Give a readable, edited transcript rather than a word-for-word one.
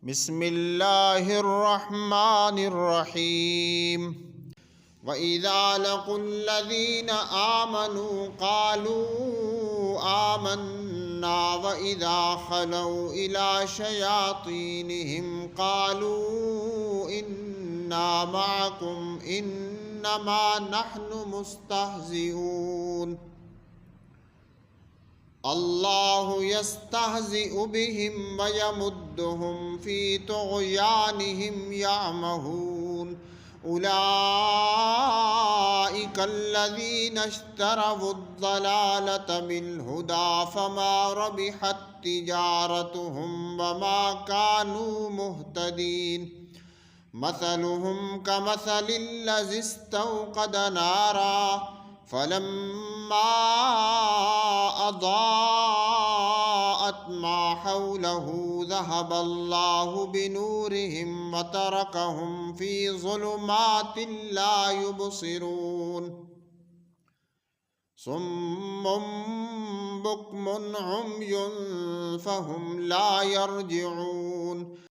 بسم اللہ الرحمن الرحیم وَإِذَا لَقُوا الَّذِينَ آمَنُوا قَالُوا آمَنَّا وَإِذَا خَلَوْا إِلَى شَيَاطِينِهِمْ قَالُوا إِنَّا مَعَكُمْ إِنَّمَا نَحْنُ مُسْتَهْزِئُونَ اللہ یستہزئ بہم ویمدہم فی طغیانہم یعمہون اولئک الذین اشتروا الضلالۃ بالہدی فما ربحت تجارتہم وما كانوا مہتدین مثلهم كمثل الذي استوقد نارا فلما أضاءت ما حوله ذهب الله بنورهم وتركهم في ظلمات لا يبصرون صم بكم عمي فهم لا يرجعون